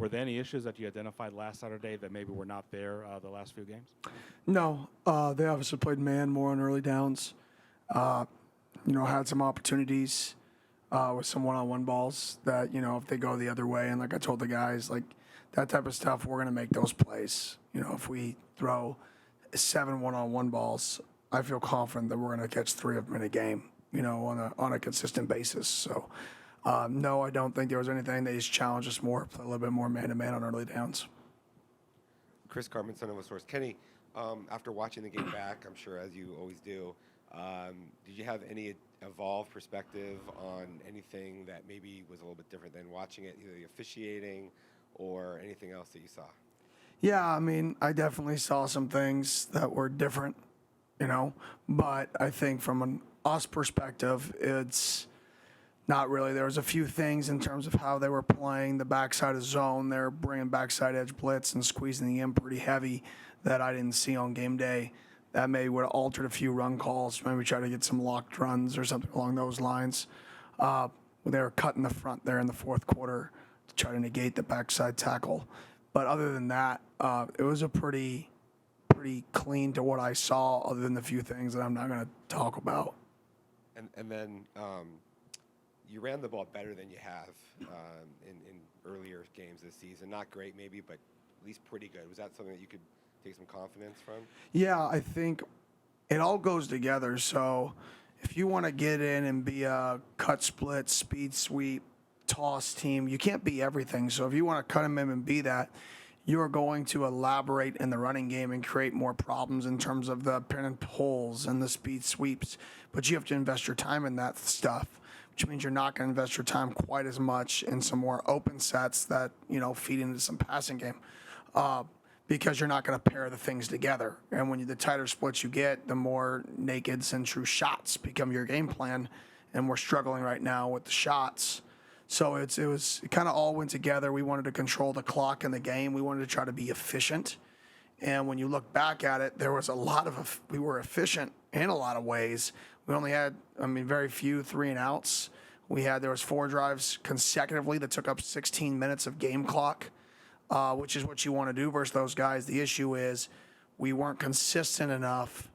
Were there any issues that you identified last Saturday that maybe were not there the last few games? No, they obviously played man more on early downs. Had some opportunities with some one-on-one balls that, if they go the other way, and like I told the guys, like that type of stuff, we're going to make those plays. If we throw 7 one-on-one balls, I feel confident that we're going to catch 3 of them in a game, on a consistent basis. So, no, I don't think there was anything. They just challenged us more, play a little bit more man-to-man on early downs. Chris Carmen, Son of a Source. Kenny, after watching the game back, I'm sure as you always do, did you have any evolved perspective on anything that maybe was a little bit different than watching it, either the officiating or anything else that you saw? Yeah, I mean, I definitely saw some things that were different, but I think from an us perspective, it's not really. There was a few things in terms of how they were playing the backside of zone. They were bringing backside edge blitz and squeezing the in pretty heavy that I didn't see on game day. That maybe would have altered a few run calls, maybe try to get some locked runs or something along those lines. They were cutting the front there in the fourth quarter to try to negate the backside tackle. But other than that, it was a pretty clean to what I saw, other than the few things that I'm not going to talk about. And then you ran the ball better than you have in earlier games this season. Not great maybe, but at least pretty good. Was that something that you could take some confidence from? Yeah, I think it all goes together. So if you want to get in and be a cut split, speed sweep, toss team, you can't be everything. So if you want to cut them in and be that, you're going to elaborate in the running game and create more problems in terms of the pin and pulls and the speed sweeps. But you have to invest your time in that stuff, which means you're not going to invest your time quite as much in some more open sets that, feed into some passing game. Because you're not going to pair the things together. And when the tighter splits you get, the more nakeds and true shots become your game plan. And we're struggling right now with the shots. So it kind of all went together. We wanted to control the clock in the game. We wanted to try to be efficient. And when you look back at it, there was we were efficient in a lot of ways. We only had, very few 3-and-outs. There was 4 drives consecutively that took up 16 minutes of game clock. Which is what you want to do versus those guys. The issue is we weren't consistent enough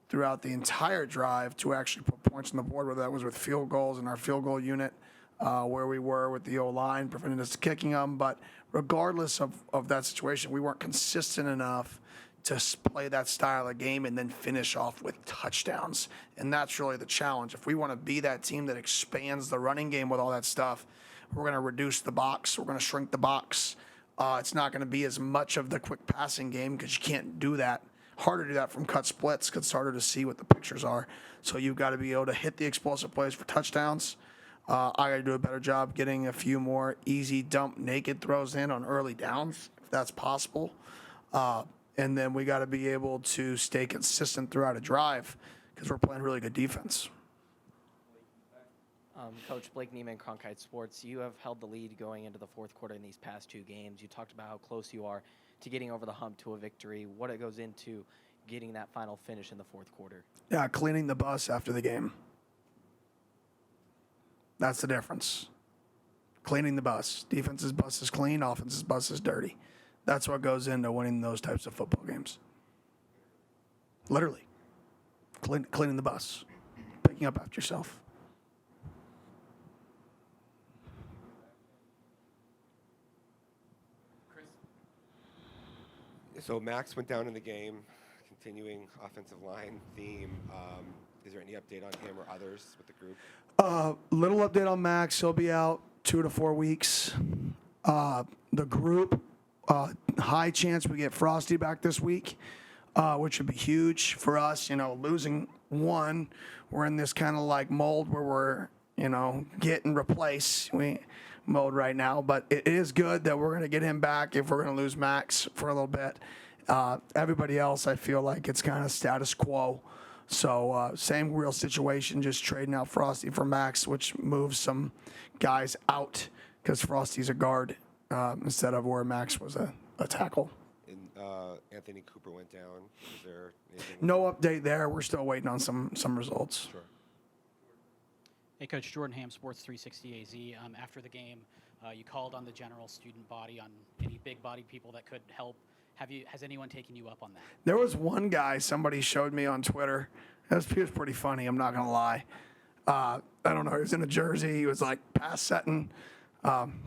throughout the entire drive to actually put points on the board, whether that was with field goals in our field goal unit, where we were with the O-line, preventing us kicking them. But regardless of that situation, we weren't consistent enough to play that style of game and then finish off with touchdowns. And that's really the challenge. If we want to be that team that expands the running game with all that stuff, we're going to reduce the box. We're going to shrink the box. It's not going to be as much of the quick passing game because you can't do that. Harder to do that from cut splits because it's harder to see what the pictures are. So you've got to be able to hit the explosive plays for touchdowns. I got to do a better job getting a few more easy dump naked throws in on early downs, if that's possible. And then we got to be able to stay consistent throughout a drive because we're playing really good defense. Coach Blake Neiman, Cronkite Sports, you have held the lead going into the fourth quarter in these past 2 games. You talked about how close you are to getting over the hump to a victory, what it goes into getting that final finish in the fourth quarter. Yeah, cleaning the bus after the game. That's the difference. Cleaning the bus. Defense's bus is clean, offense's bus is dirty. That's what goes into winning those types of football games. Literally. Cleaning the bus. Picking up after yourself. So Max went down in the game, continuing offensive line theme. Is there any update on him or others with the group? Little update on Max. He'll be out 2 to 4 weeks. The group, high chance we get Frosty back this week, which would be huge for us. Losing one, we're in this kind of like mold where we're, get and replace mode right now. But it is good that we're going to get him back if we're going to lose Max for a little bit. Everybody else, I feel like it's kind of status quo. So same real situation, just trading out Frosty for Max, which moves some guys out because Frosty's a guard instead of where Max was a tackle. And Anthony Cooper went down. Is there anything? No update there. We're still waiting on some results. Sure. Hey, Coach, Jordan Ham, Sports 360 AZ. After the game, You called on the general student body, on any big-bodied people that could help. Has anyone taken you up on that? There was one guy somebody showed me on Twitter. He was pretty funny. I'm not gonna lie. I don't know. He was in a jersey. He was like pass setting.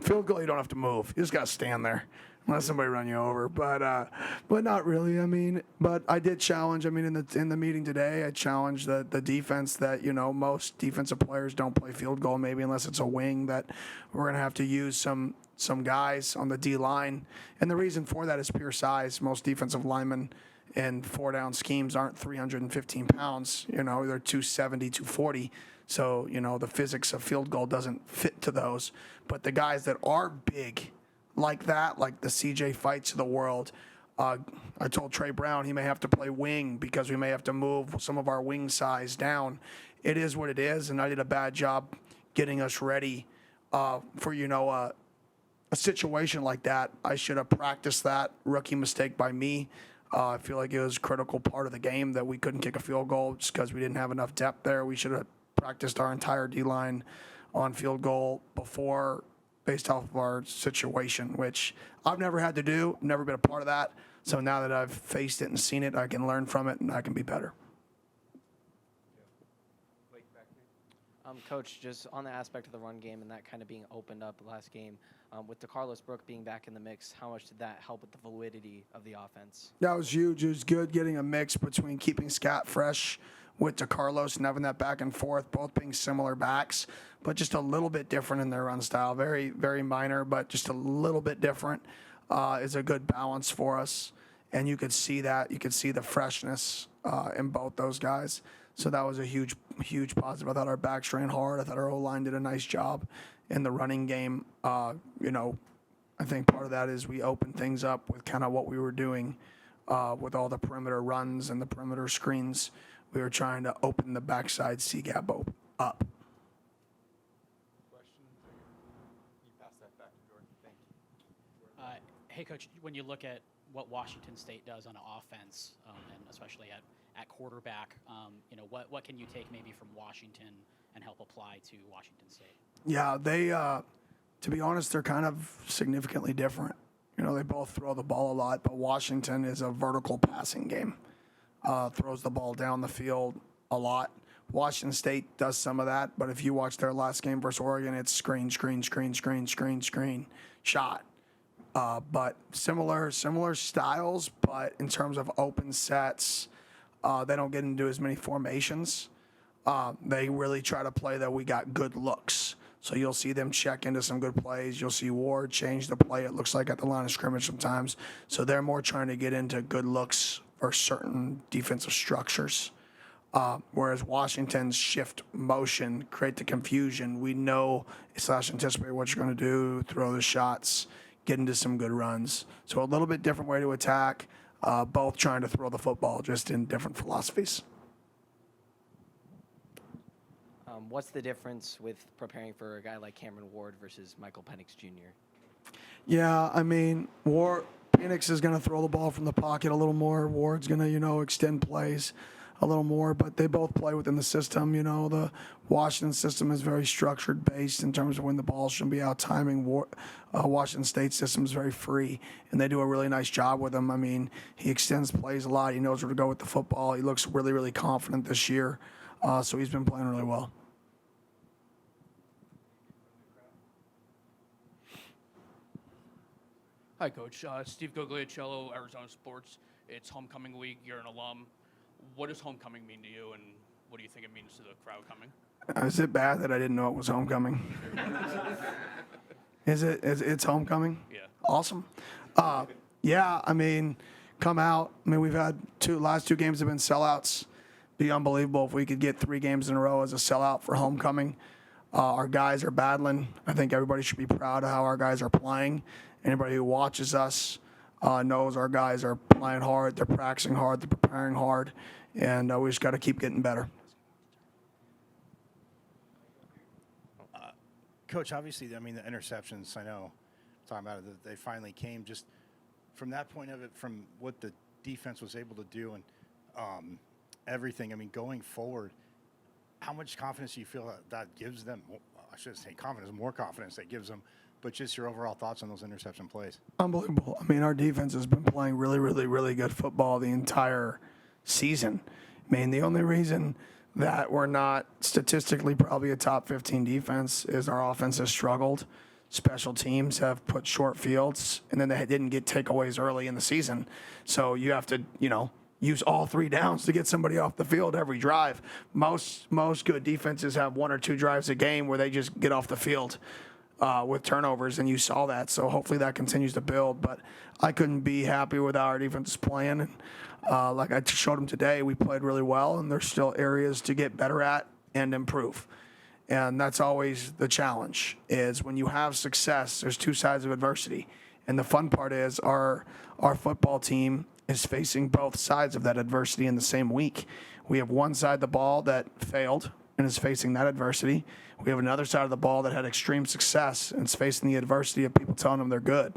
Field goal, you don't have to move. You just gotta stand there unless somebody run you over. But not really. I mean, but I did challenge. I mean, in the meeting today, I challenged the defense that most defensive players don't play field goal, maybe unless it's a wing. That we're gonna have to use some guys on the D line, and the reason for that is pure size. Most defensive linemen in 4-down schemes aren't 315 pounds. They're 270, 240. So, the physics of field goal doesn't fit to those. But the guys that are big like that, like the CJ Fights of the world, I told Trey Brown he may have to play wing because we may have to move some of our wing size down. It is what it is, and I did a bad job getting us ready for, a situation like that. I should have practiced that. Rookie mistake by me. I feel like it was a critical part of the game that we couldn't kick a field goal just because we didn't have enough depth there. We should have practiced our entire D-line on field goal before based off of our situation, which I've never had to do, never been a part of that. So now that I've faced it and seen it, I can learn from it and I can be better. Coach, just on the aspect of the run game and that kind of being opened up last game, with DeCarlos Brooke being back in the mix, how much did that help with the fluidity of the offense? That was huge. It was good getting a mix between keeping Scott fresh with DeCarlos and having that back and forth, both being similar backs, but just a little bit different in their run style. Very, very minor, but just a little bit different is a good balance for us. And you could see that. You could see the freshness in both those guys. So that was a huge, huge positive. I thought our backs ran hard. I thought our O-line did a nice job in the running game. I think part of that is we opened things up with kind of what we were doing with all the perimeter runs and the perimeter screens. We were trying to open the backside C-gap up. Hey, Coach, when you look at what Washington State does on offense, and especially at quarterback, what can you take maybe from Washington and help apply to Washington State? Yeah, they, to be honest, they're kind of significantly different. They both throw the ball a lot, but Washington is a vertical passing game. Throws the ball down the field a lot. Washington State does some of that, but if you watch their last game versus Oregon, it's screen, shot. But similar styles, but in terms of open sets, they don't get into as many formations. They really try to play that we got good looks. So you'll see them check into some good plays. You'll see Ward change the play, it looks like, at the line of scrimmage sometimes. So they're more trying to get into good looks for certain defensive structures. Whereas Washington's shift motion, create the confusion. We know / anticipate what you're going to do, throw the shots, get into some good runs. So a little bit different way to attack, both trying to throw the football, just in different philosophies. What's the difference with preparing for a guy like Cameron Ward versus Michael Penix Jr.? Yeah, I mean, Penix is going to throw the ball from the pocket a little more. Ward's going to, extend plays a little more, but they both play within the system. The Washington system is very structured based in terms of when the ball should be out timing. Washington State system is very free, and they do a really nice job with him. I mean, he extends plays a lot. He knows where to go with the football. He looks really, really confident this year, so he's been playing really well. Hi, Coach. Steve Guglielcello, Arizona Sports. It's homecoming week. You're an alum. What does homecoming mean to you, and what do you think it means to the crowd coming? Is it bad that I didn't know it was homecoming? It's homecoming? Yeah. Awesome. Yeah, I mean, come out. I mean, we've had last two games have been sellouts. Be unbelievable if we could get 3 games in a row as a sellout for homecoming. Our guys are battling. I think everybody should be proud of how our guys are playing. Anybody who watches us knows our guys are playing hard. They're practicing hard. They're preparing hard. And we just got to keep getting better. Coach, obviously, I mean, the interceptions, I know, talking about it, they finally came. Just from that point of it, from what the defense was able to do and everything, I mean, going forward, how much confidence do you feel that gives them? I shouldn't say confidence, more confidence that gives them but just your overall thoughts on those interception plays. Unbelievable. I mean, our defense has been playing really, really, really good football the entire season. I mean, the only reason that we're not statistically probably a top 15 defense is our offense has struggled. Special teams have put short fields, and then they didn't get takeaways early in the season. So you have to, use all 3 downs to get somebody off the field every drive. Most good defenses have 1 or 2 drives a game where they just get off the field with turnovers, and you saw that. So hopefully that continues to build. But I couldn't be happy with how our defense is playing. And like I showed them today, we played really well, and there's still areas to get better at and improve. And that's always the challenge, is when you have success, there's 2 sides of adversity. And the fun part is our football team is facing both sides of that adversity in the same week. We have one side of the ball that failed and is facing that adversity. We have another side of the ball that had extreme success and is facing the adversity of people telling them they're good.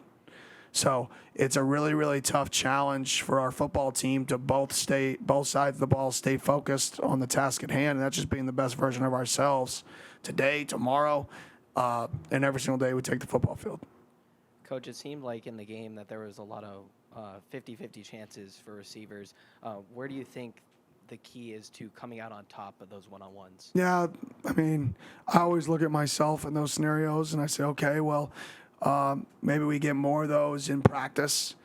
So it's a really, really tough challenge for our football team to both sides of the ball stay focused on the task at hand, and that's just being the best version of ourselves today, tomorrow, and every single day we take the football field. Coach, it seemed like in the game that there was a lot of 50-50 chances for receivers. Where do you think the key is to coming out on top of those one-on-ones? Yeah, I mean, I always look at myself in those scenarios and I say, okay, well, maybe we get more of those in practice.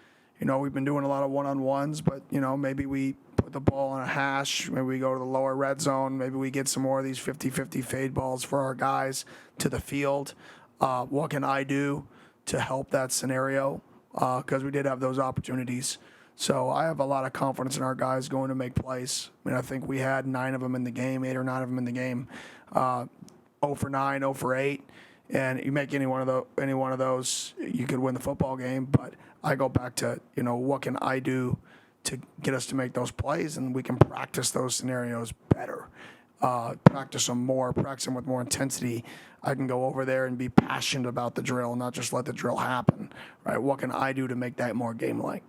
We've been doing a lot of one-on-ones, but, maybe we put the ball on a hash. Maybe we go to the lower red zone. Maybe we get some more of these 50-50 fade balls for our guys to the field. What can I do to help that scenario? Because we did have those opportunities. So I have a lot of confidence in our guys going to make plays. I mean, I think we had 9 of them in the game, 8 or 9 of them in the game. 0 for 9, 0 for 8. And you make any one of those, you could win the football game. But I go back to, what can I do to get us to make those plays? And we can practice those scenarios better. Practice them more, practice them with more intensity. I can go over there and be passionate about the drill, not just let the drill happen, right? What can I do to make that more game-like?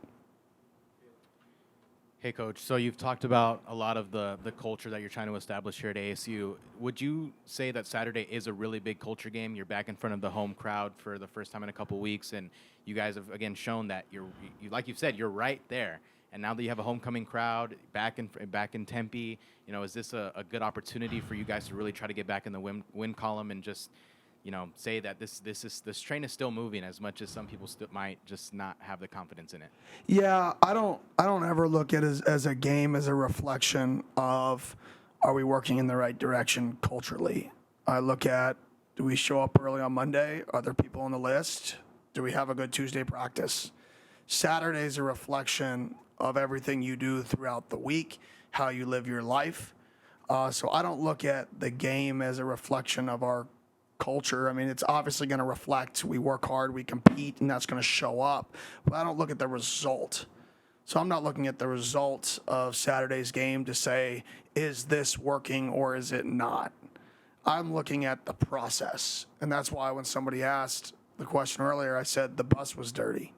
Hey, Coach, so you've talked about a lot of the culture that you're trying to establish here at ASU. Would you say that Saturday is a really big culture game? You're back in front of the home crowd for the first time in a couple weeks, and you guys have, again, shown that you like you've said, you're right there. And now that you have a homecoming crowd back in Tempe, is this a good opportunity for you guys to really try to get back in the win column and just, say that this train is still moving, as much as some people might just not have the confidence in it? Yeah, I don't ever look at it as a game as a reflection of, are we working in the right direction culturally? I look at, do we show up early on Monday? Are there people on the list? Do we have a good Tuesday practice? Saturday is a reflection of everything you do throughout the week, how you live your life. So I don't look at the game as a reflection of our culture. I mean, it's obviously going to reflect, we work hard, we compete, and that's going to show up. But I don't look at the result. So I'm not looking at the result of Saturday's game to say, is this working or is it not? I'm looking at the process. And that's why when somebody asked the question earlier, I said the bus was dirty.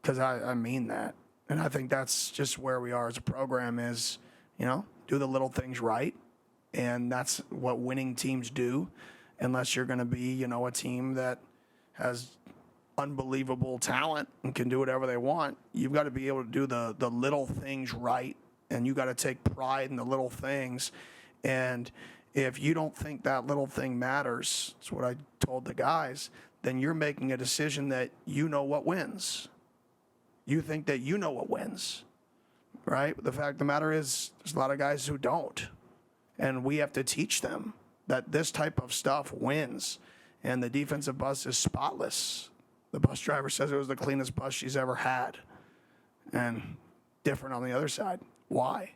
Because I mean that. And I think that's just where we are as a program is, do the little things right. And that's what winning teams do. Unless you're going to be, a team that has unbelievable talent and can do whatever they want, you've got to be able to do the little things right. And you got to take pride in the little things. And if you don't think that little thing matters, that's what I told the guys, then you're making a decision that you know what wins. You think that you know what wins, right? The fact of the matter is there's a lot of guys who don't. And we have to teach them that this type of stuff wins. And the defensive bus is spotless. The bus driver says it was the cleanest bus she's ever had. And different on the other side. Why?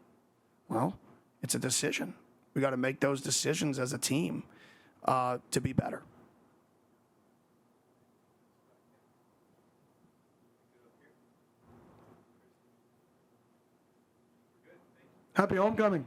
Well, it's a decision. We got to make those decisions as a team to be better. Happy homecoming.